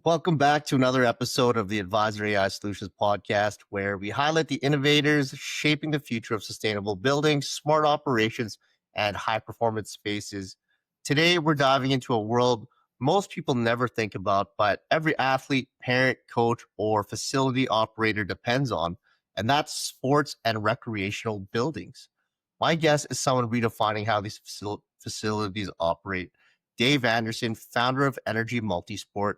Welcome back to another episode of the Advisory AI Solutions podcast, where we highlight the innovators shaping the future of sustainable buildings, smart operations, and high performance spaces. Today, we're diving into a world most people never think about, but every athlete, parent, coach, or facility operator depends on, and that's sports and recreational buildings. My guest is someone redefining how these facilities operate. Dave Anderson, founder of Energie Multisport.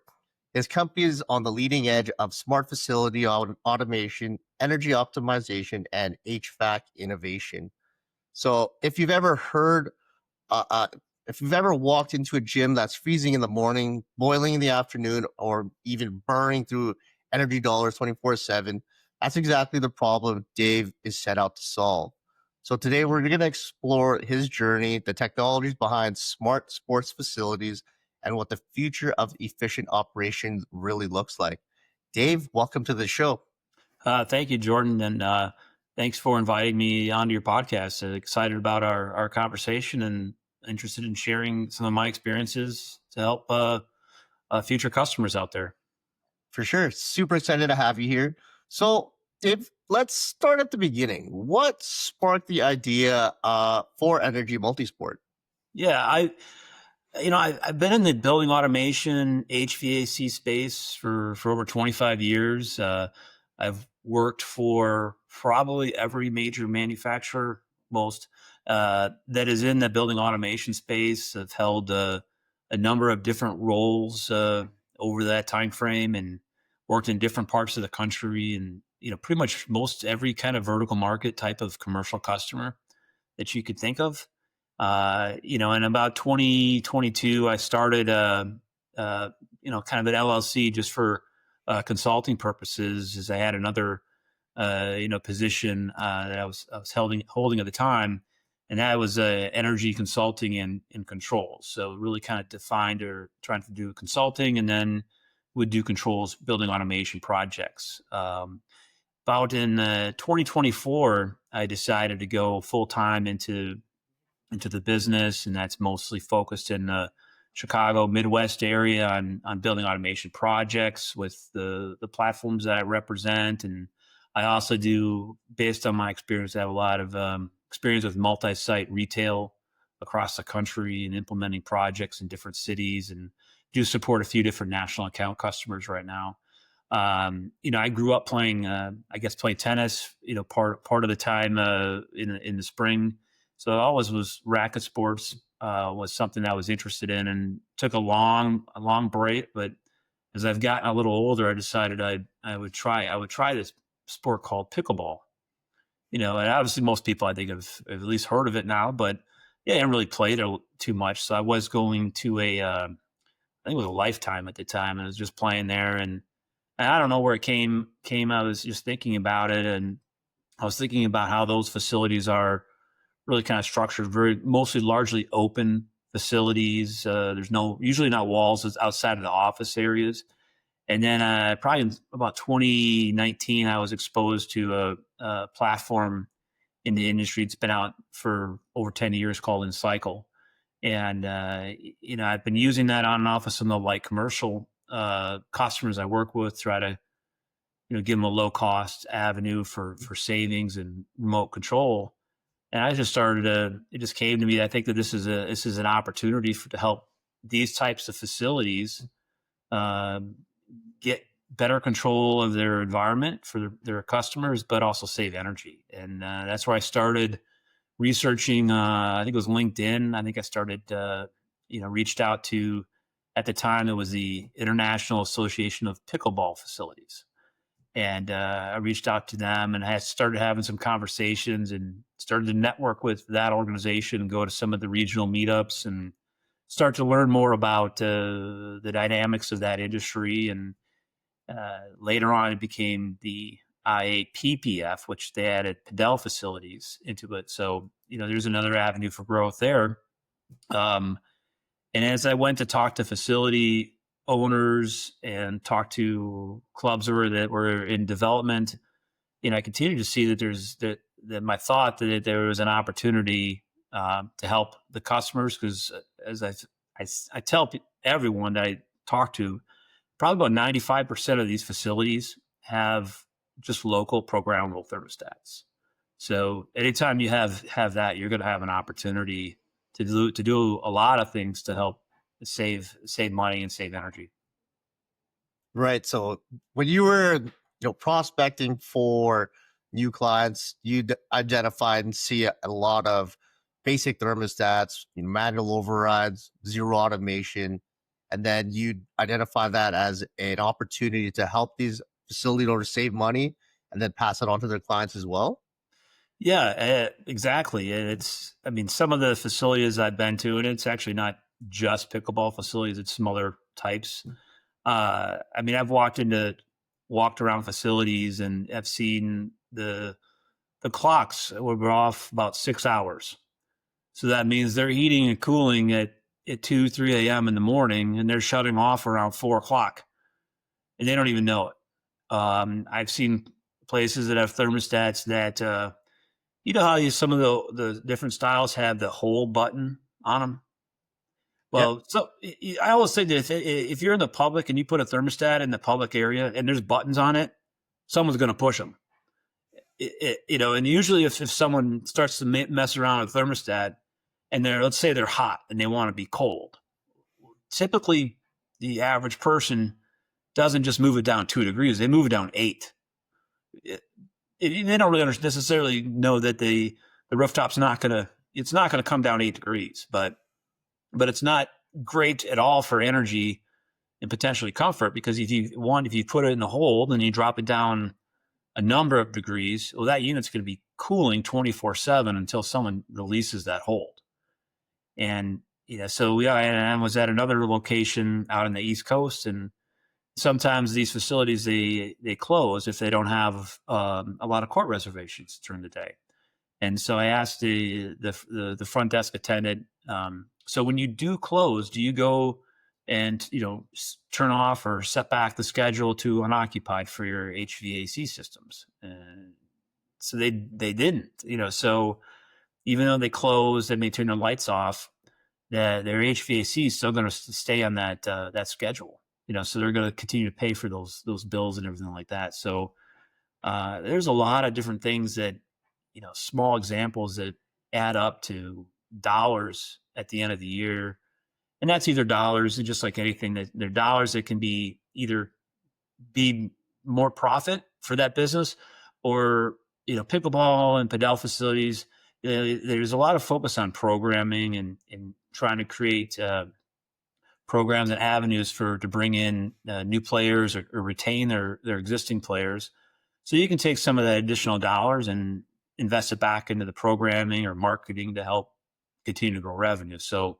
His company is on the leading edge of smart facility automation, energy optimization, and HVAC innovation. So, uh, uh, if you've ever walked into a gym that's freezing in the morning, boiling in the afternoon, or even burning through energy dollars 24/7, that's exactly the problem Dave is set out to solve. So today we're going to explore his journey, the technologies behind smart sports facilities, and what the future of efficient operations really looks like. Dave, welcome to the show. Thank you, Jordan, and thanks for inviting me onto your podcast. Excited about our conversation and interested in sharing some of my experiences to help future customers out there. For sure. Super excited to have you here. So, Dave, let's start at the beginning. What sparked the idea for Energie Multisport? Yeah, I've been in the building automation HVAC space for over 25 years. I've worked for probably every major manufacturer, most that is in the building automation space. I've held a number of different roles over that time frame and worked in different parts of the country, and pretty much most every kind of vertical market type of commercial customer that you could think of. In about 2022, I started, kind of an LLC just for consulting purposes, as I had another, position that I was holding at the time, and that was energy consulting and controls. So really kind of defined or trying to do consulting, and then would do controls, building automation projects. About in 2024, I decided to go full time into the business, and that's mostly focused in the Chicago Midwest area on building automation projects with the platforms that I represent. And I also do, based on my experience, I have a lot of experience with multi-site retail across the country and implementing projects in different cities, and do support a few different national account customers right now. I grew up playing tennis, part of the time in the spring. So I always was racket sports was something I was interested in, and took a long break. But as I've gotten a little older, I decided I would try this sport called pickleball. And obviously most people I think have at least heard of it now, but yeah, I didn't really play it too much. So I was going to I think it was a Lifetime at the time, and I was just playing there, and I don't know where it came. I was just thinking about it, and I was thinking about how those facilities are really kind of structured, mostly largely open facilities. There's usually not walls outside of the office areas. And then probably in about 2019, I was exposed to a platform in the industry. It's been out for over 10 years called Incycle. And, I've been using that on and off with some of the light commercial customers I work with, try to, give them a low cost avenue for savings and remote control. And I just it just came to me. I think that this is an opportunity to help these types of facilities get better control of their environment for their customers, but also save energy. And that's where I started researching. I think it was LinkedIn. I think I started, reached out to, at the time, it was the International Association of Pickleball Facilities. And I reached out to them, and I started having some conversations, and started to network with that organization and go to some of the regional meetups and start to learn more about the dynamics of that industry. And later on, it became the IAPPF, which they added Padel facilities into it. So, there's another avenue for growth there. And as I went to talk to facility owners and talk to clubs that were in development, I continue to see that that my thought that there was an opportunity to help the customers, because as I tell everyone that I talk to, probably about 95% of these facilities have just local programmable thermostats. So anytime you have that, you're going to have an opportunity to do a lot of things to help save money and save energy. Right. So when you were, prospecting for new clients, you'd identify and see a lot of basic thermostats, manual overrides, zero automation, and then you'd identify that as an opportunity to help these facility owners save money and then pass it on to their clients as well. Yeah, exactly. I mean, some of the facilities I've been to, and it's actually not just pickleball facilities; it's some other types. I mean, I've walked around facilities and I've seen the clocks were off about 6 hours. So that means they're heating and cooling at 2, 3 a.m. in the morning, and they're shutting off around 4 o'clock, and they don't even know it. I've seen places that have thermostats that you know how some of the different styles have the hold button on them. Yep. Well, so I always say that if you're in the public and you put a thermostat in the public area and there's buttons on it, someone's going to push them. And usually if someone starts to mess around with thermostat and let's say they're hot and they want to be cold, typically the average person doesn't just move it down 2 degrees; they move it down 8. They don't really necessarily know that the rooftop's it's not gonna come down 8 degrees, but it's not great at all for energy and potentially comfort, because if you put it in the hold and you drop it down a number of degrees, well, that unit's going to be cooling 24/7 until someone releases that hold. And so I was at another location out on the East Coast, and sometimes these facilities they close if they don't have a lot of court reservations during the day. And so I asked the front desk attendant, so when you do close, do you go and turn off or set back the schedule to unoccupied for your HVAC systems? And so they didn't. So even though they closed and they turn their lights off, their HVAC is still going to stay on that schedule. So they're going to continue to pay for those bills and everything like that. So there's a lot of different things that, small examples that add up to dollars at the end of the year. And that's either dollars, and just like anything, that they're dollars that can be either be more profit for that business, or pickleball and padel facilities. There's a lot of focus on programming and trying to create programs and avenues to bring in new players or retain their existing players. So you can take some of that additional dollars and invest it back into the programming or marketing to help continue to grow revenue. So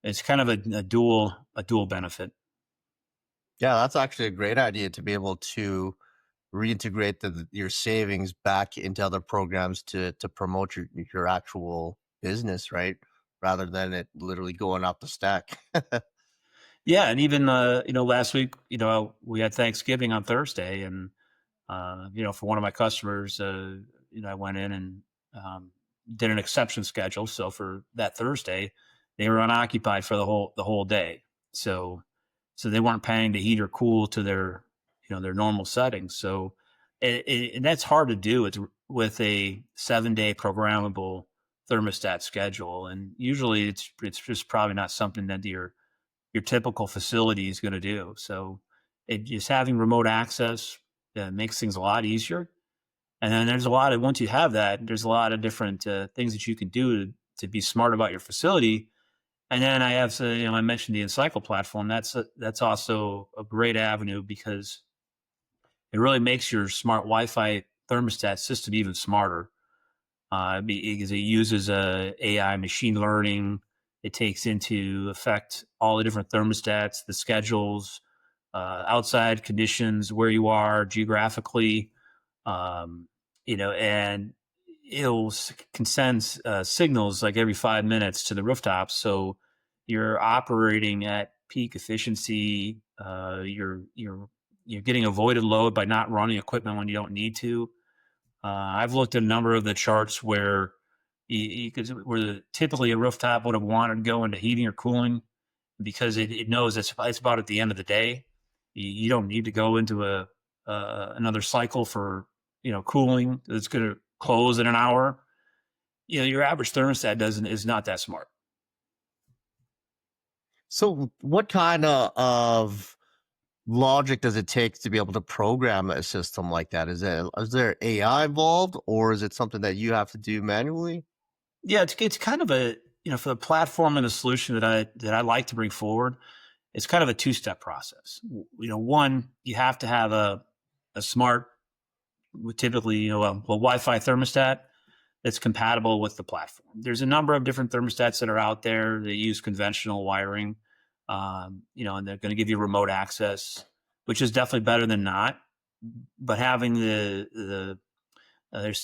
it's kind of a dual benefit. Yeah, that's actually a great idea to be able to reintegrate your savings back into other programs to promote your actual business, right? Rather than it literally going up the stack. Yeah, and even last week, we had Thanksgiving on Thursday, and for one of my customers, I went in and did an exception schedule. So for that Thursday, they were unoccupied for the whole day. So they weren't paying to heat or cool to their normal settings. So and that's hard to do. It's with a 7-day programmable thermostat schedule, and usually it's just probably not something that your typical facility is going to do. So just having remote access makes things a lot easier. And then there's a lot of, once you have that, there's a lot of different things that you can do to be smart about your facility. And then I have, I mentioned the Encycle platform. That's also a great avenue, because it really makes your smart Wi-Fi thermostat system even smarter, because it uses AI machine learning. It takes into effect all the different thermostats, the schedules, outside conditions, where you are geographically, and can send signals like every 5 minutes to the rooftops. So you're operating at peak efficiency. You're getting avoided load by not running equipment when you don't need to. I've looked at a number of the charts where where typically a rooftop would have wanted to go into heating or cooling, because it knows it's about at the end of the day. You don't need to go into another cycle for cooling that's going to close in an hour. Your average thermostat doesn't is not that smart. So, what kind of logic does it take to be able to program a system like that? Is there AI involved, or is it something that you have to do manually? Yeah, it's kind of a for the platform and the solution that I like to bring forward. It's kind of a two-step process. One, you have to have a smart, typically a Wi-Fi thermostat that's compatible with the platform. There's a number of different thermostats that are out there that use conventional wiring, and they're going to give you remote access, which is definitely better than not. But having there's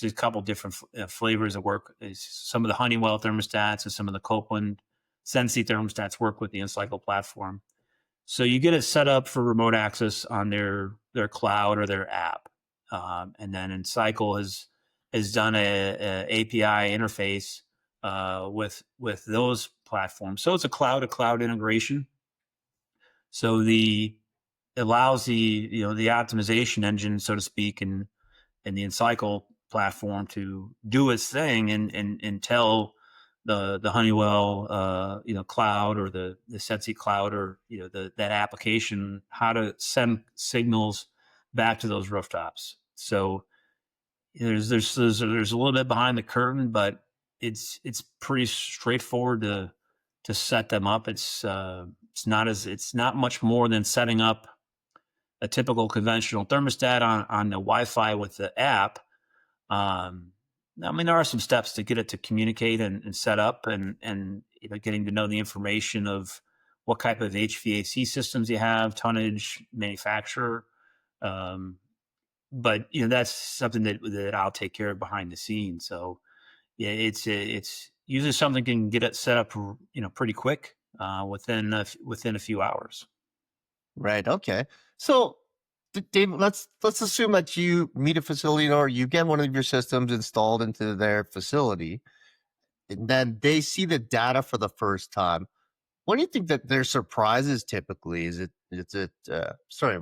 a couple different flavors that work. Some of the Honeywell thermostats and some of the Copeland Sensi thermostats work with the Encycle platform. So you get it set up for remote access on their cloud or their app, and then Encycle has done a API interface with those platforms. So it's a cloud to cloud integration. So the allows the optimization engine, so to speak, and the Encycle platform to do its thing and tell the Honeywell cloud or the Sensi cloud or that application how to send signals back to those rooftops. So there's a little bit behind the curtain, but it's pretty straightforward to set them up. It's not much more than setting up a typical conventional thermostat on the Wi-Fi with the app. I mean, there are some steps to get it to communicate and set up, and getting to know the information of what type of HVAC systems you have, tonnage, manufacturer. But that's something that I'll take care of behind the scenes. So yeah, it's usually something can get it set up pretty quick within a few hours. Right. Okay. So, Dave, let's assume that you meet a facility or you get one of your systems installed into their facility, and then they see the data for the first time. What do you think that their surprise is typically? Sorry,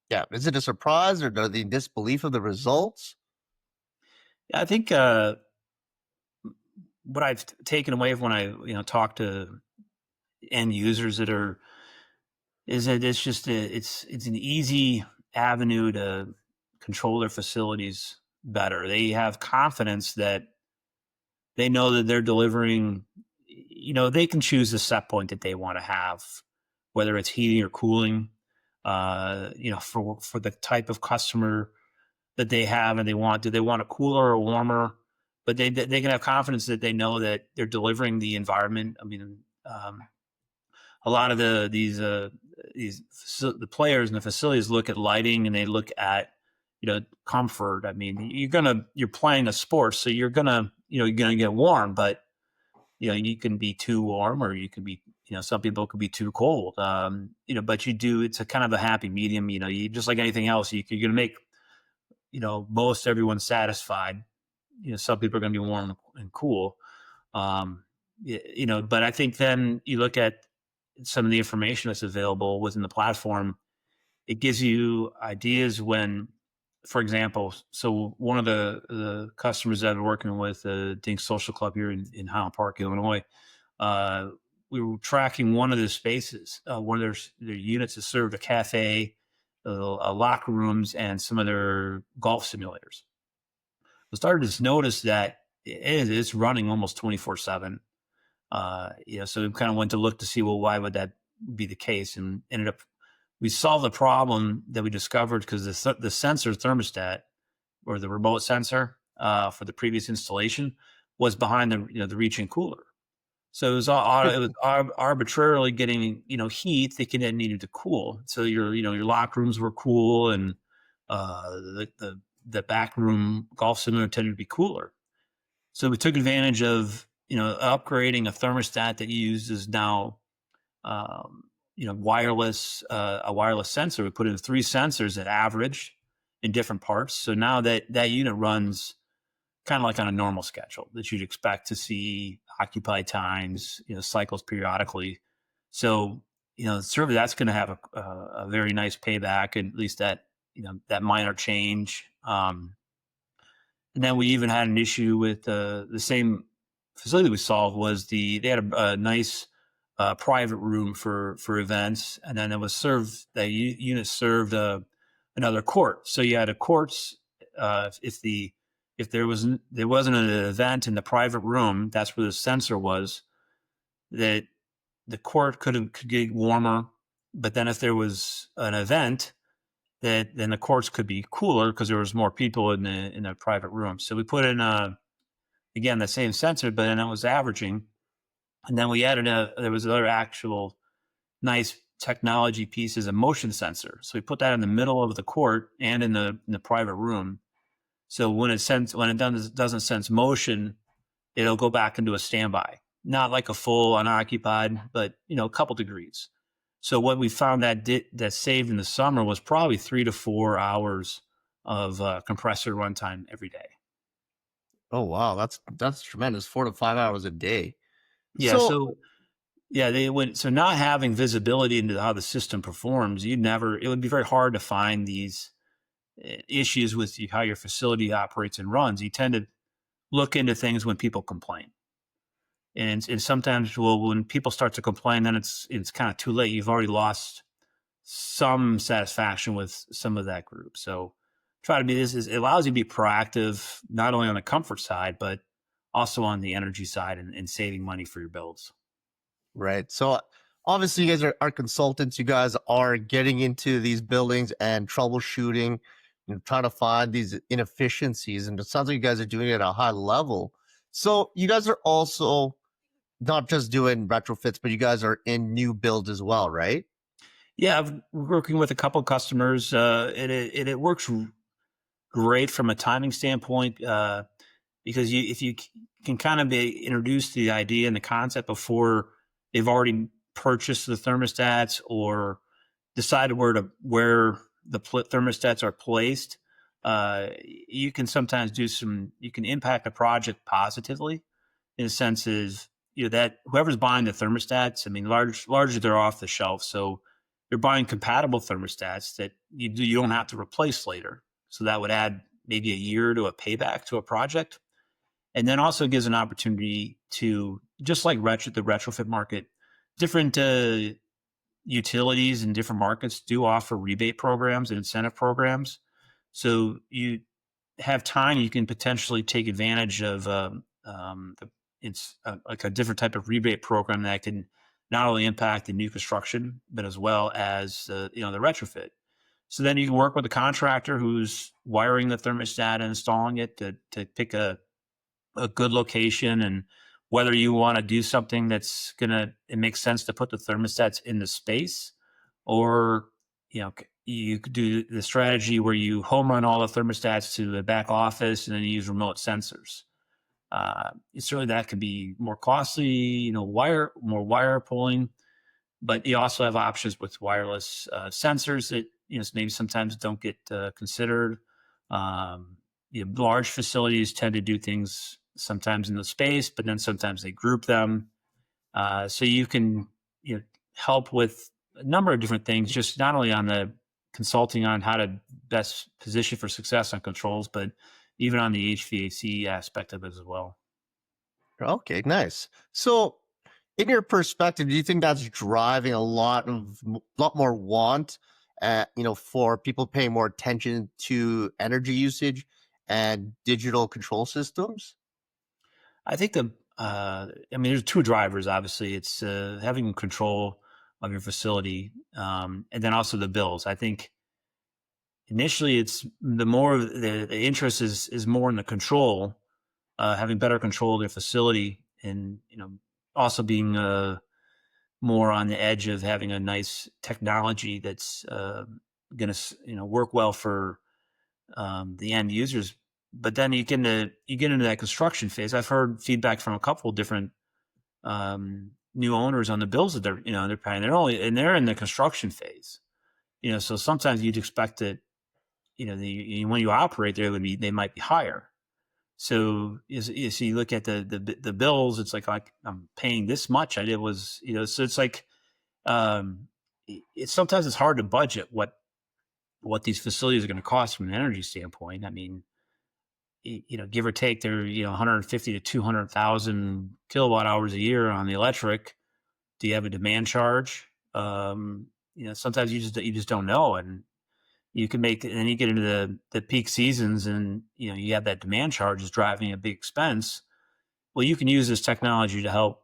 yeah, is it a surprise or the disbelief of the results? Yeah, I think what I've taken away when I talk to end users is that it's just it's an easy avenue to control their facilities better. They have confidence that they know that they're delivering. They can choose the set point that they want to have, whether it's heating or cooling. For the type of customer that they have and do they want a cooler or warmer? But they can have confidence that they know that they're delivering the environment. I mean, a lot of the players in the facilities look at lighting and they look at comfort. I mean, you're playing a sport, so you're gonna get warm, but you can be too warm or you can be some people could be too cold. But it's a kind of a happy medium. You just like anything else, you're gonna make most everyone satisfied. Some people are going to be warm and cool. But I think then you look at some of the information that's available within the platform. It gives you ideas when, for example, so one of the customers that I'm working with, Dink Social Club here in Highland Park, Illinois, we were tracking one of the spaces, one of their units that served a cafe, locker rooms, and some of their golf simulators. I started to notice that it's running almost 24/7. So we kind of went to look to see, well, why would that be the case? And ended up, we solved the problem that we discovered because the sensor thermostat or the remote sensor for the previous installation was behind the reach-in cooler. So it was arbitrarily getting heat that then needed to cool. So your locker rooms were cool, and the back room golf simulator tended to be cooler. So we took advantage of upgrading a thermostat that uses now wireless a wireless sensor. We put in 3 sensors that average in different parts. So now that unit runs kind of like on a normal schedule that you'd expect to see occupied times, cycles periodically. So, certainly that's going to have a very nice payback, at least that, that minor change. And then we even had an issue with the same facility we solved was they had a nice private room for events, and then it was served that unit served another court. So you had a courts if there wasn't an event in the private room, that's where the sensor was. That the court could get warmer, but then if there was an event, that then the courts could be cooler because there was more people in the private room. So we put in again the same sensor, but then it was averaging, and then we added there was another actual nice technology piece as a motion sensor. So we put that in the middle of the court and in the private room. So when it doesn't sense motion, it'll go back into a standby, not like a full unoccupied, but a couple degrees. So what we found that saved in the summer was probably 3 to 4 hours of compressor runtime every day. Oh wow, that's tremendous. 4 to 5 hours a day. Yeah. So So yeah, so not having visibility into how the system performs, it would be very hard to find these issues with how your facility operates and runs. You tend to look into things when people complain. And sometimes, when people start to complain, then it's kind of too late. You've already lost some satisfaction with some of that group. So try to it allows you to be proactive, not only on the comfort side, but also on the energy side and saving money for your builds. right. So obviously, you guys are consultants. You guys are getting into these buildings and troubleshooting, trying to find these inefficiencies. And it sounds like you guys are doing it at a high level. So you guys are also not just doing retrofits, but you guys are in new builds as well, right? Yeah, I've working with a couple of customers. It works great from a timing standpoint because if you can kind of be introduced to the idea and the concept before they've already purchased the thermostats or decided where the thermostats are placed, you can sometimes you can impact a project positively in a sense is, that whoever's buying the thermostats, I mean, largely they're off the shelf. So you're buying compatible thermostats that you don't have to replace later. So that would add maybe a year to a payback to a project. And then also gives an opportunity to, just like the retrofit market, different utilities in different markets do offer rebate programs and incentive programs. So you have time, you can potentially take advantage of it's like a different type of rebate program that can not only impact the new construction, but as well as the retrofit. So then you can work with a contractor who's wiring the thermostat and installing it to pick a good location, and whether you want to do something it makes sense to put the thermostats in the space, or you could do the strategy where you home run all the thermostats to the back office and then you use remote sensors. Certainly that could be more costly, more wire pulling, but you also have options with wireless sensors that maybe sometimes don't get considered. Large facilities tend to do things sometimes in the space, but then sometimes they group them. So you can help with a number of different things, just not only on the consulting on how to best position for success on controls, but even on the HVAC aspect of it as well. Okay, nice. So, in your perspective, do you think that's driving a lot more want, for people paying more attention to energy usage and digital control systems? I think there's two drivers. Obviously, it's having control of your facility, and then also the bills. I think initially it's the interest is more in the control, having better control of their facility, and also being more on the edge of having a nice technology that's going to work well for the end users. But then you get into that construction phase. I've heard feedback from a couple of different new owners on the bills that they're paying. They're in the construction phase. So sometimes you'd expect that when you operate there they might be higher. So you look at the bills, it's like I'm paying this much. So it's like sometimes it's hard to budget what these facilities are going to cost from an energy standpoint. I mean, give or take, they're 150 to 200,000 kilowatt hours a year on the electric. Do you have a demand charge? Sometimes you just don't know, and you can make, and then you get into the peak seasons, and you have that demand charge is driving a big expense. Well, you can use this technology to help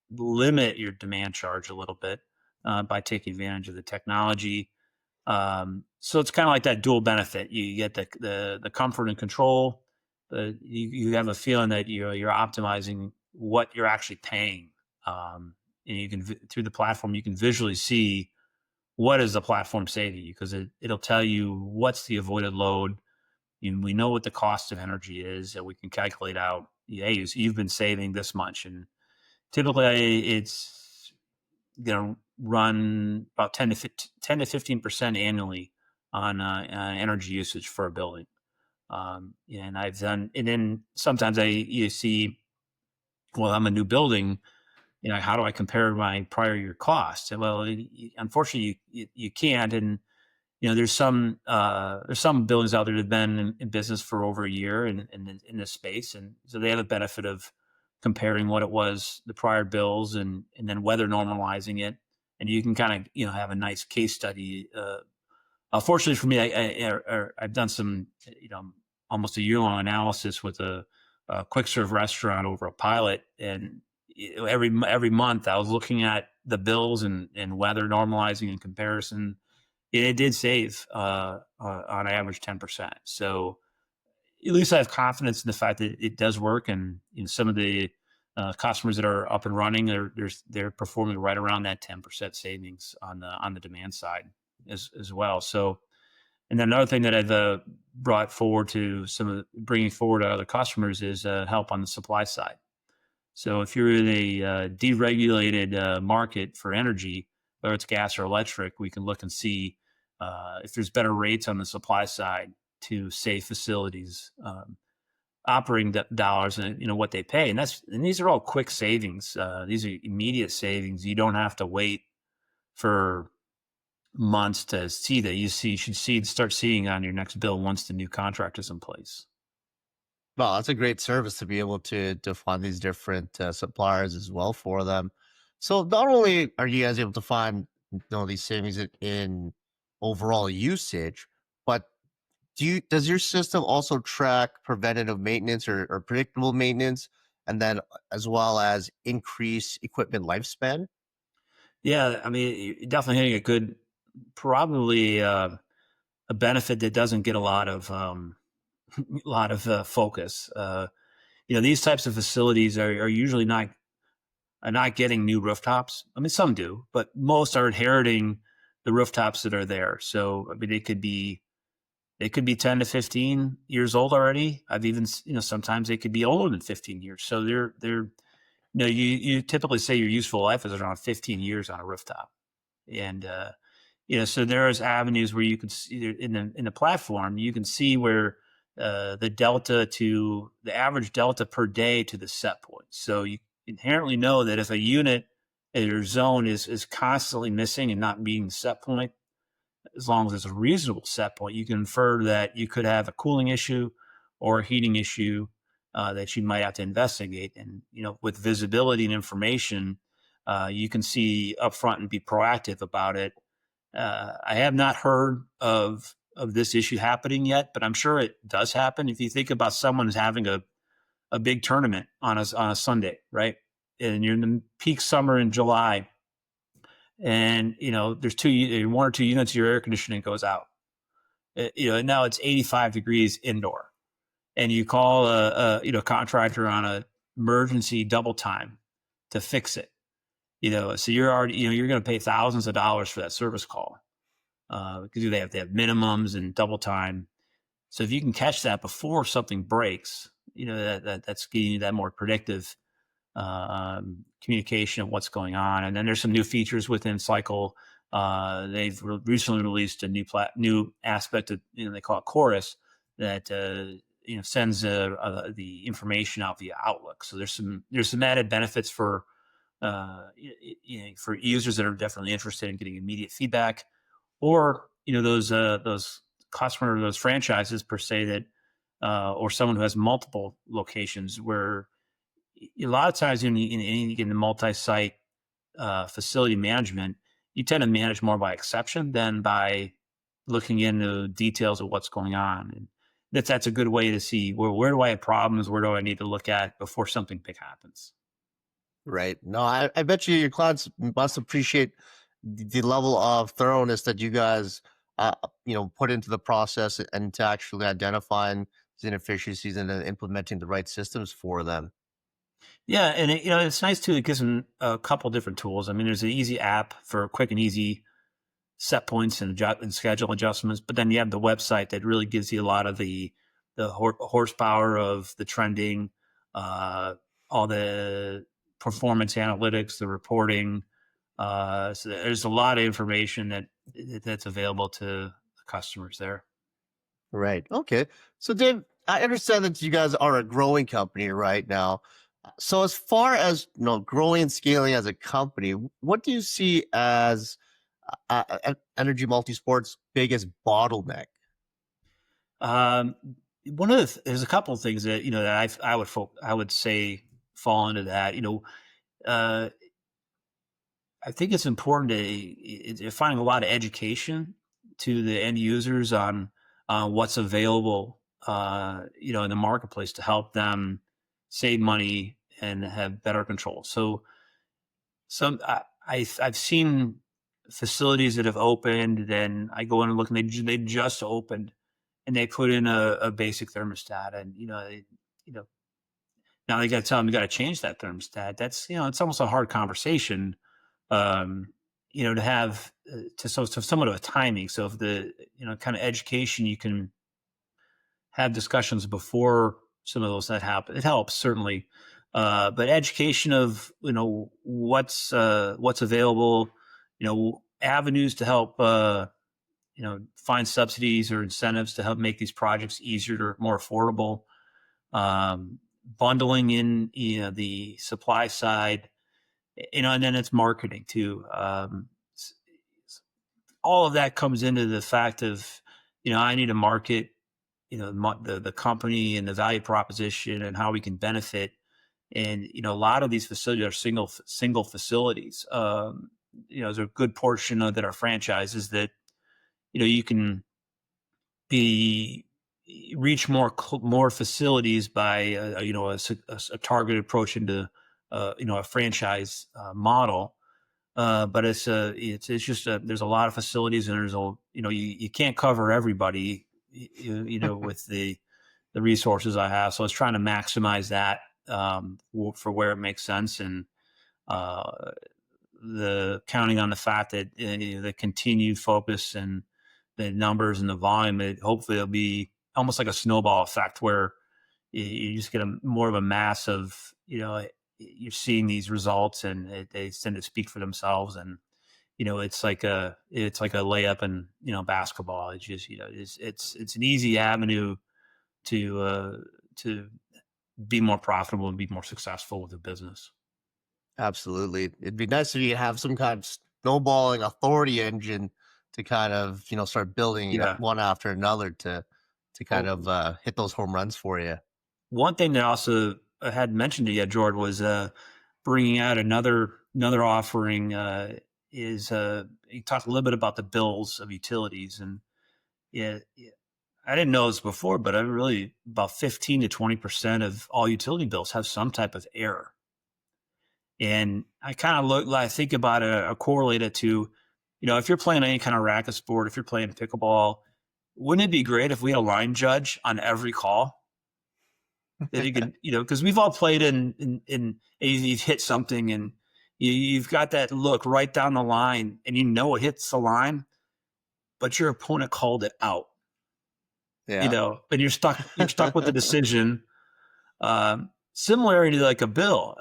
limit your demand charge a little bit by taking advantage of the technology. So it's kind of like that dual benefit. You get the comfort and control. You have a feeling that you're optimizing what you're actually paying, and you can, through the platform, you can visually see what is the platform saving you, because it'll tell you what's the avoided load. We know what the cost of energy is, and we can calculate out, hey, you've been saving this much. And typically it's going to run about 10 to 15% annually on energy usage for a building. And then sometimes you see, well, I'm a new building, how do I compare my prior year costs? And well, unfortunately you can't. And there's some buildings out there that have been in business for over a year in this space, and so they have the benefit of comparing what it was the prior bills, and then weather normalizing it, and you can kind of have a nice case study. Fortunately for me, I've done some almost a year long analysis with a quick serve restaurant over a pilot, and every month I was looking at the bills and weather normalizing in comparison. It did save on average 10%. So at least I have confidence in the fact that it does work, and some of the customers that are up and running, they're performing right around that 10% savings on the demand side as well. So, and then another thing that I've brought forward to bringing forward to other customers is help on the supply side. So if you're in a deregulated market for energy, whether it's gas or electric, we can look and see if there's better rates on the supply side to save facilities operating dollars, and what they pay. And these are all quick savings. These are immediate savings. You don't have to wait for months to see that. You should start seeing on your next bill once the new contract is in place. Well, that's a great service to be able to find these different suppliers as well for them. So not only are you guys able to find these savings in overall usage, but does your system also track preventative maintenance or predictable maintenance, and then as well as increase equipment lifespan? Yeah, I mean, you're definitely hitting a good, probably a benefit that doesn't get a lot of focus. These types of facilities are usually not getting new rooftops. I mean, some do, but most are inheriting the rooftops that are there. So, I mean, they could be 10 to 15 years old already. I've even, sometimes they could be older than 15 years. So you typically say your useful life is around 15 years on a rooftop. And, so there's avenues where you can see in the platform, you can see where the average delta per day to the set point. So you inherently know that if a unit in your zone is constantly missing and not meeting the set point, as long as it's a reasonable set point, you can infer that you could have a cooling issue or a heating issue that you might have to investigate. And with visibility and information, you can see upfront and be proactive about it. I have not heard of this issue happening yet, but I'm sure it does happen. If you think about someone who's having a big tournament on a Sunday, right? And you're in the peak summer in July, and there's one or two units of your air conditioning goes out. Now it's 85 degrees indoor, and you call a contractor on a emergency double time to fix it. So you're already you're going to pay thousands of dollars for that service call because they have minimums and double time. So if you can catch that before something breaks, that's giving you that more predictive communication of what's going on. And then there's some new features within Cycle. They've recently released a new aspect of, they call it Chorus, that sends the information out via Outlook. So there's some added benefits for for users that are definitely interested in getting immediate feedback, or those customer, those franchises per se that, or someone who has multiple locations, where a lot of times in the multi-site facility management, you tend to manage more by exception than by looking into details of what's going on. And that's a good way to see where do I have problems, where do I need to look at before something big happens. Right. No, I bet you your clients must appreciate the level of thoroughness that you guys, put into the process and to actually identifying these inefficiencies and then implementing the right systems for them. Yeah, and it's nice too. It gives them a couple different tools. I mean, there's an easy app for quick and easy set points and schedule adjustments, but then you have the website that really gives you a lot of the horsepower of the trending, all the performance analytics, the reporting. So there's a lot of information that's available to the customers there. Right. Okay. So, Dave, I understand that you guys are a growing company right now. So, as far as growing and scaling as a company, what do you see as Energy Multisport's biggest bottleneck? Um, One of there's a couple of things that that I would say fall into that. Uh, I think it's important to finding a lot of education to the end users on what's available, in the marketplace to help them save money and have better control. So I've seen facilities that have opened, then I go in and look, and they just opened, and they put in a basic thermostat, and you know now they got to tell them you got to change that thermostat. That's it's almost a hard conversation, um, to have so somewhat of a timing. So if the kind of education, you can have discussions before some of those that happen. It helps certainly, but education of what's available, avenues to help find subsidies or incentives to help make these projects easier or more affordable. Bundling in the supply side, and then it's marketing too. All of that comes into the fact of I need to market the company and the value proposition and how we can benefit. And a lot of these facilities are single facilities. There's a good portion of that are franchises that you can be reach more facilities by a targeted approach into a franchise model. But it's just there's a lot of facilities, and you can't cover everybody with the resources I have. So I was trying to maximize that for where it makes sense, and the counting on the fact that the continued focus and the numbers and the volume, hopefully it'll be almost like a snowball effect where you just get more of a mass of, you're seeing these results, and they tend to speak for themselves. And, it's like a layup in, basketball. It's just, it's an easy avenue to be more profitable and be more successful with the business. Absolutely. It'd be nice if you could have some kind of snowballing authority engine to kind of, start building Yeah. one after another to kind Well, of hit those home runs for you. one thing that also I had mentioned to you, George, was bringing out another offering. Is You talked a little bit about the bills of utilities, and yeah, I didn't know this before, but I really about 15 to 20% of all utility bills have some type of error. And I think about it, I correlate it to, if you're playing any kind of racket sport, if you're playing pickleball, wouldn't it be great if we had a line judge on every call that you could, because we've all played in you've hit something, and you've got that look right down the line, and it hits the line, but your opponent called it out, Yeah. and you're stuck with the decision. Similarly to like a bill,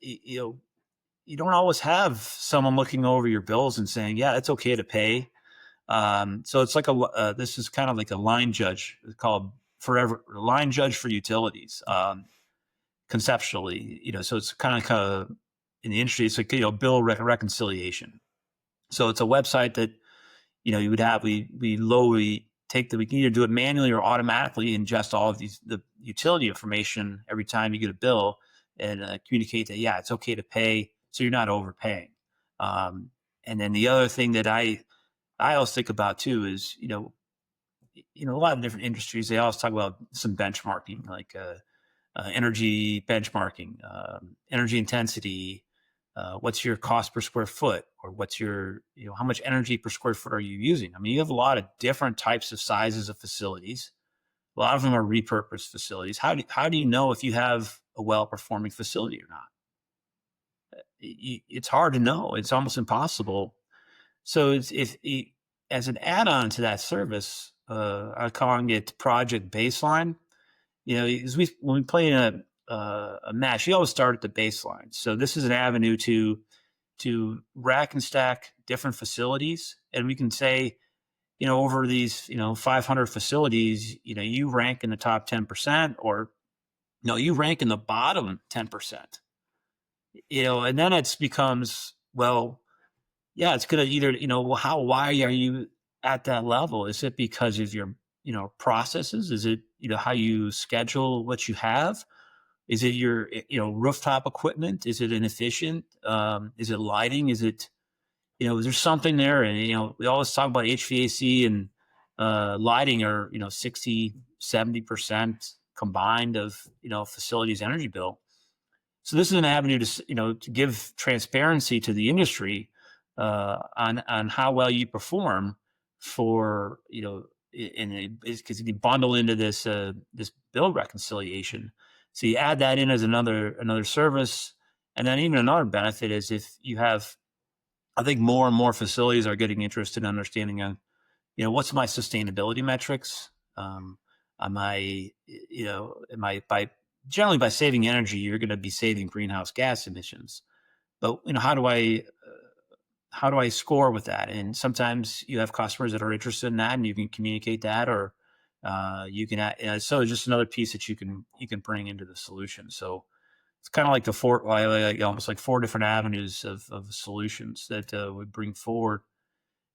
you don't always have someone looking over your bills and saying, yeah, it's okay to pay. So it's like this is kind of like a line judge. It's called forever line judge for utilities. Conceptually, so it's kind of in the industry. It's like, bill reconciliation. So it's a website that, you would have, we we can either do it manually or automatically ingest all of the utility information every time you get a bill, and communicate that, yeah, it's okay to pay, so you're not overpaying. And then the other thing that I always think about too is, a lot of different industries, they always talk about some benchmarking, like energy benchmarking, energy intensity. What's your cost per square foot, or what's your, how much energy per square foot are you using? I mean, you have a lot of different types of sizes of facilities. A lot of them are repurposed facilities. How do you know if you have a well-performing facility or not? It's hard to know. It's almost impossible. So as an add-on to that service, I'm calling it Project Baseline. As when we play in a match, you always start at the baseline. So this is an avenue to rack and stack different facilities, and we can say, over these 500 facilities, you rank in the top 10%, or no, you rank in the bottom 10%. And then it becomes, well, yeah, it's gonna either, why are you at that level? Is it because of your processes? Is it how you schedule what you have? Is it your rooftop equipment? Is it inefficient? Is it lighting? Is it is there something there? And we always talk about HVAC and lighting are 60-70% combined of facilities energy bill. So this is an avenue to give transparency to the industry on how well you perform for and because you bundle into this bill reconciliation. So you add that in as another service, and then even another benefit is if you have, I think more and more facilities are getting interested in understanding what's my sustainability metrics. Am I by generally by saving energy, you're going to be saving greenhouse gas emissions. But how do I score with that? And sometimes you have customers that are interested in that, and you can communicate that, or you can add, so it's just another piece that you can bring into the solution. So it's kind of like almost like four different avenues of solutions that we bring forward.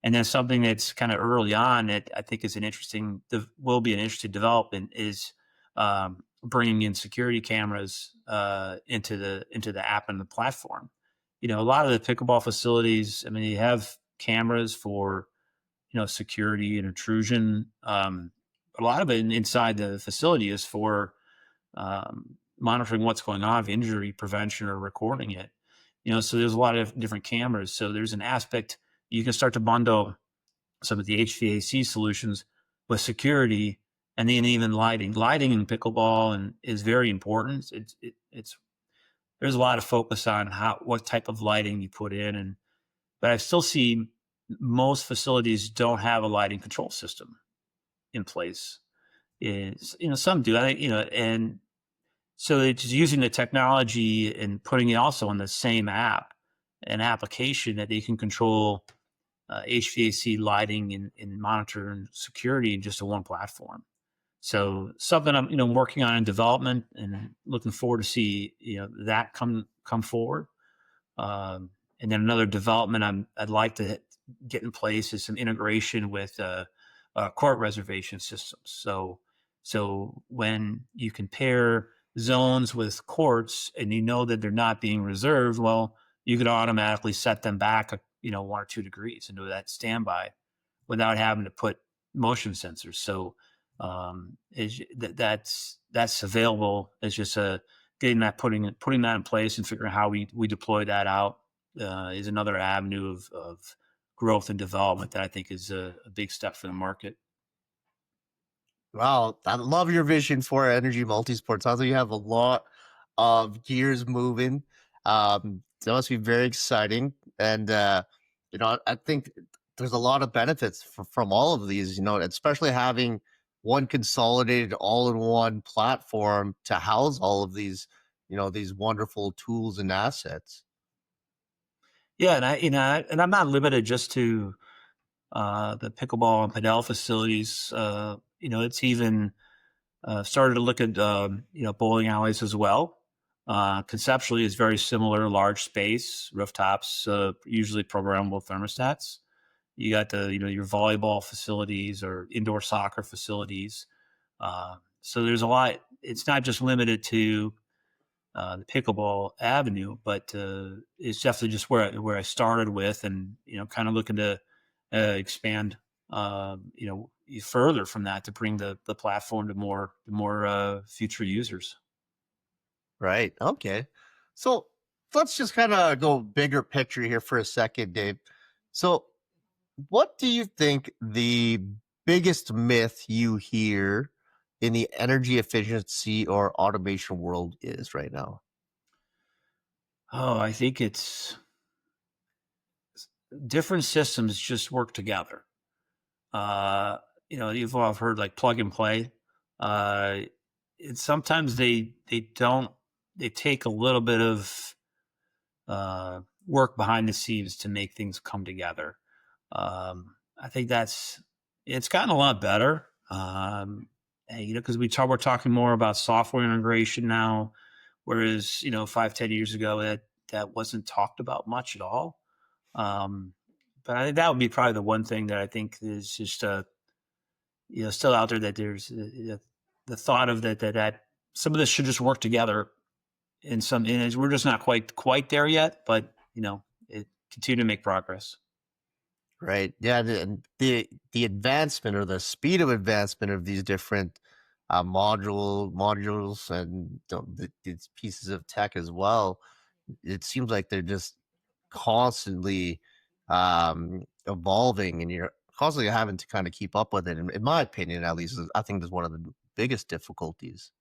And then something that's kind of early on that I think is will be an interesting development is bringing in security cameras into the app and the platform. A lot of the pickleball facilities, I mean, they have cameras for security and intrusion. A lot of it inside the facility is for monitoring what's going on, injury prevention, or recording it. So there's a lot of different cameras. So there's an aspect you can start to bundle some of the HVAC solutions with security, and then even lighting. Lighting in pickleball is very important. It's there's a lot of focus on what type of lighting you put in, but I still see most facilities don't have a lighting control system in place. Some do. I think and so it's using the technology and putting it also in the same app, an application that they can control HVAC lighting and monitor and security in just a one platform. So something I'm working on in development, and looking forward to see that come forward. And then another development I'd like to get in place is some integration with court reservation systems. So when you compare zones with courts and that they're not being reserved, well, you could automatically set them back 1 or 2 degrees into that standby without having to put motion sensors. So that's available. It's just putting that in place and figuring how we deploy that out is another avenue of growth and development that I think is a big step for the market. Wow, I love your vision for Energy Multisport. Sounds like you have a lot of gears moving. That must be very exciting. And I think there's a lot of benefits from all of these, especially having one consolidated all-in-one platform to house all of these, these wonderful tools and assets. Yeah, and I'm not limited just to the pickleball and padel facilities. It's even started to look at bowling alleys as well. Conceptually is very similar, large space, rooftops, usually programmable thermostats. You got your volleyball facilities or indoor soccer facilities. So there's a lot. It's not just limited to the pickleball avenue, but it's definitely just where I started with, and kind of looking to expand, further from that to bring the platform to more future users. Right. Okay. So let's just kind of go bigger picture here for a second, Dave. So, what do you think the biggest myth you hear in the energy efficiency or automation world is right now? Oh, I think it's different systems just work together. Uh, you've all heard like plug and play. Uh, sometimes they don't they take a little bit of work behind the scenes to make things come together. I think it's gotten a lot better. Because we're talking more about software integration now, whereas 5-10 years ago that wasn't talked about much at all. But I think that would be probably the one thing that I think is just still out there, that there's the thought of that some of this should just work together and we're just not quite there yet, but it continue to make progress. Right. Yeah. And the advancement or the speed of advancement of these different modules and these pieces of tech as well. It seems like they're just constantly evolving, and you're constantly having to kind of keep up with it. In my opinion, at least, I think that's one of the biggest difficulties.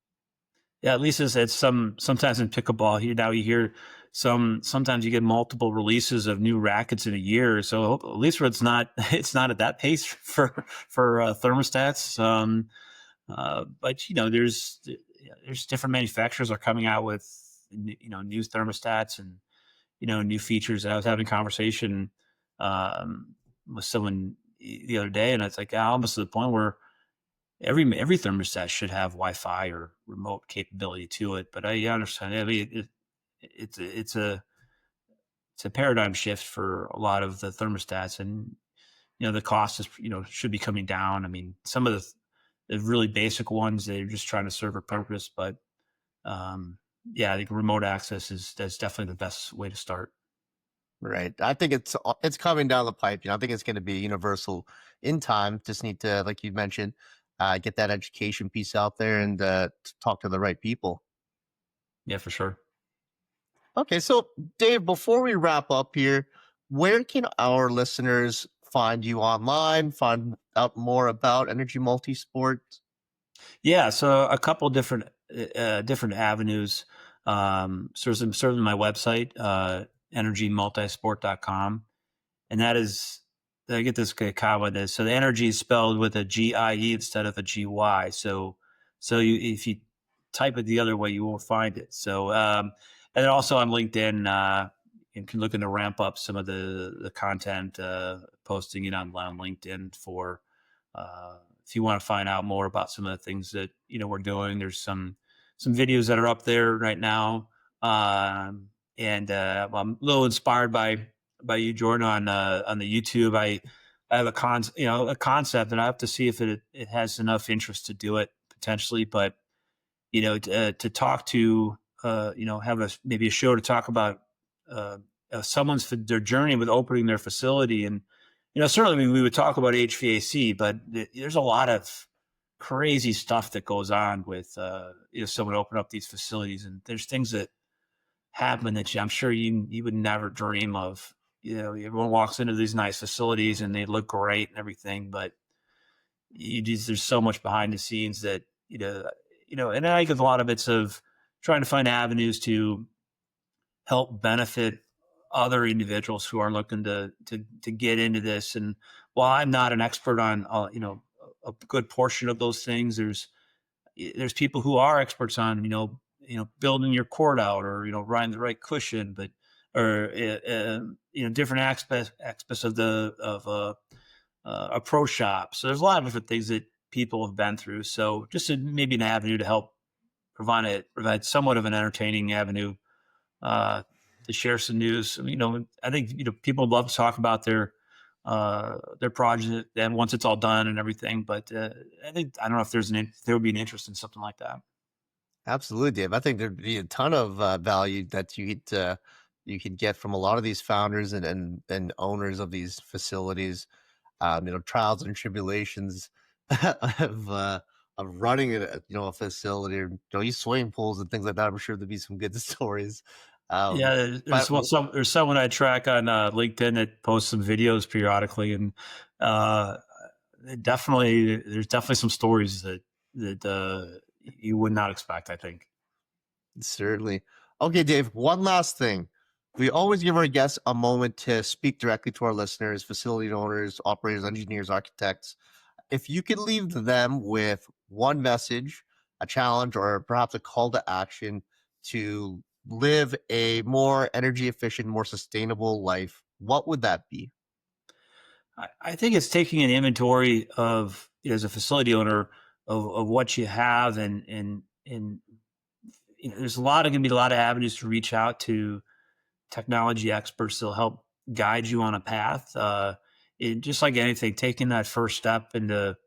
Yeah, at least it's sometimes in pickleball you hear sometimes you get multiple releases of new rackets in a year. So at least where it's not at that pace for thermostats. But there's different manufacturers are coming out with new thermostats and new features. I was having a conversation with someone the other day, and it's like almost to the point where every thermostat should have Wi-Fi or remote capability to it. But I understand. I mean, it's a paradigm shift for a lot of the thermostats, and the cost is should be coming down. I mean, some of the really basic ones, they're just trying to serve a purpose, but yeah, I think remote access that's definitely the best way to start. Right. I think it's coming down the pipe. I think it's going to be universal in time. Just need to, like you mentioned, get that education piece out there and talk to the right people. Yeah, for sure. Okay, so Dave, before we wrap up here, where can our listeners find you online, find out more about Energy Multisport? Yeah, so a couple different avenues. So certainly my website, energiemultisport.com, and that is, I get this comment is, so the energy is spelled with a GIE instead of a GY. So if you type it the other way, you won't find it. So and then also on LinkedIn, you can look into ramp up some of the content, posting it on LinkedIn for if you want to find out more about some of the things that we're doing. There's some videos that are up there right now, and I'm a little inspired by you, Jordan, on the YouTube. I have a concept, and I have to see if it has enough interest to do it potentially. But to talk to have maybe a show to talk about someone's their journey with opening their facility. And certainly we would talk about HVAC, but there's a lot of crazy stuff that goes on with someone open up these facilities, and there's things that happen that I'm sure you would never dream of. Everyone walks into these nice facilities and they look great and everything, but there's so much behind the scenes that and I think a lot of it's of trying to find avenues to help benefit other individuals who are looking to get into this. And while I'm not an expert on a good portion of those things, there's people who are experts on building your cord out, or riding the right cushion, but or different aspects of a pro shop. So there's a lot of different things that people have been through. So just maybe an avenue to help provide somewhat of an entertaining avenue to share some news. I think people love to talk about their project and once it's all done and everything. But I don't know if there would be an interest in something like that. Absolutely, Dave. I think there'd be a ton of value that you could get from a lot of these founders and owners of these facilities. Trials and tribulations of uh, of running a facility, or these swimming pools and things like that. I'm sure there'd be some good stories. Yeah, Um, there's but well, there's someone I track on LinkedIn that posts some videos periodically, and uh, there's definitely some stories that you would not expect. I think. Certainly. Okay, Dave, one last thing. We always give our guests a moment to speak directly to our listeners, facility owners, operators, engineers, architects. If you could leave them with one message, a challenge, or perhaps a call to action to live a more energy efficient, more sustainable life, what would that be? I think it's taking an inventory of, as a facility owner, of what you have, and there's going to be a lot of avenues to reach out to technology experts that'll help guide you on a path. Just like anything, taking that first step into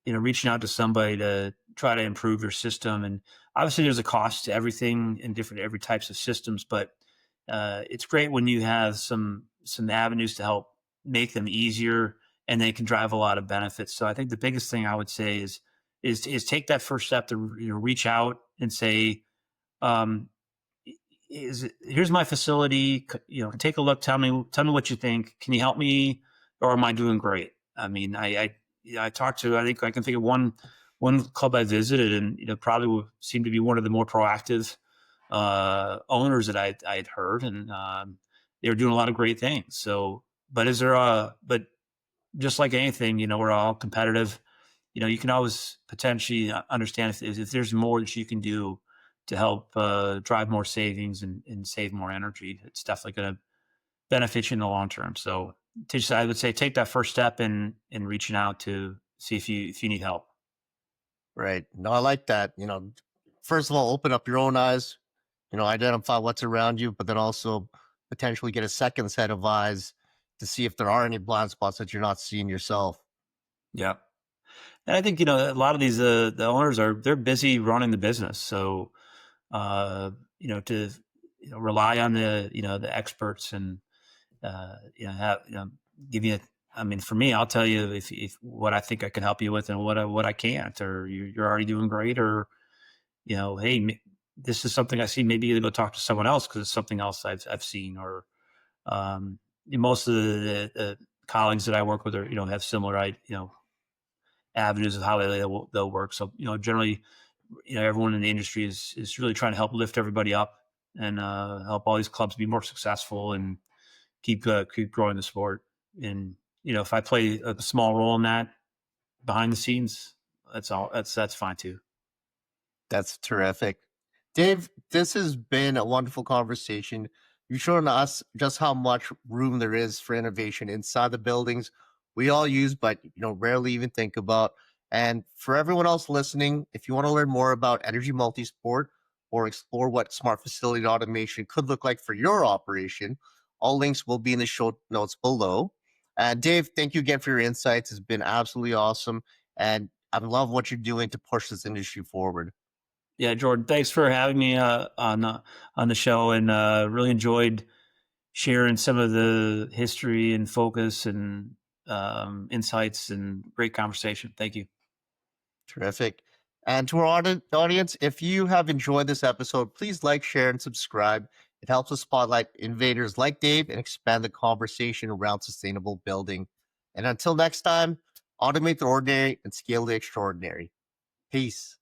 reaching out to somebody to try to improve your system. And obviously there's a cost to everything in every types of systems, but it's great when you have some avenues to help make them easier, and they can drive a lot of benefits. So I think the biggest thing I would say is take that first step to reach out and say, um, here's my facility, take a look, tell me what you think. Can you help me, or am I doing great? I mean, I talked to, I think I can think of one club I visited, and probably seemed to be one of the more proactive owners that I had heard, and they were doing a lot of great things. So, but just like anything, we're all competitive. You can always potentially understand if there's more that you can do to help drive more savings and save more energy. It's definitely going to benefit you in the long term. So, I would say take that first step in reaching out to see if you need help. Right. No, I like that. First of all, open up your own eyes, identify what's around you, but then also potentially get a second set of eyes to see if there are any blind spots that you're not seeing yourself. Yeah. And I think, a lot of these, the owners they're busy running the business. So, to, rely on the experts and, have, give you, I mean, for me, I'll tell you if what I think I can help you with and what I can't, or you're already doing great, or, hey, this is something I see. Maybe you go talk to someone else because it's something else I've seen, or, most of the colleagues that I work with are, have similar, avenues of how they'll work. So, generally, everyone in the industry is really trying to help lift everybody up and help all these clubs be more successful and keep growing the sport. And if I play a small role in that behind the scenes, that's fine too. That's terrific. Dave, this has been a wonderful conversation. You've shown us just how much room there is for innovation inside the buildings we all use, but rarely even think about. And for everyone else listening, if you want to learn more about Energy Multisport or explore what smart facility automation could look like for your operation, all links will be in the show notes below. And Dave, thank you again for your insights. It's been absolutely awesome. And I love what you're doing to push this industry forward. Yeah, Jordan, thanks for having me on the show, and really enjoyed sharing some of the history and focus and insights, and great conversation. Thank you. Terrific. And to our audience, if you have enjoyed this episode, please like, share, and subscribe. It helps us spotlight innovators like Dave and expand the conversation around sustainable building. And until next time, automate the ordinary and scale the extraordinary. Peace.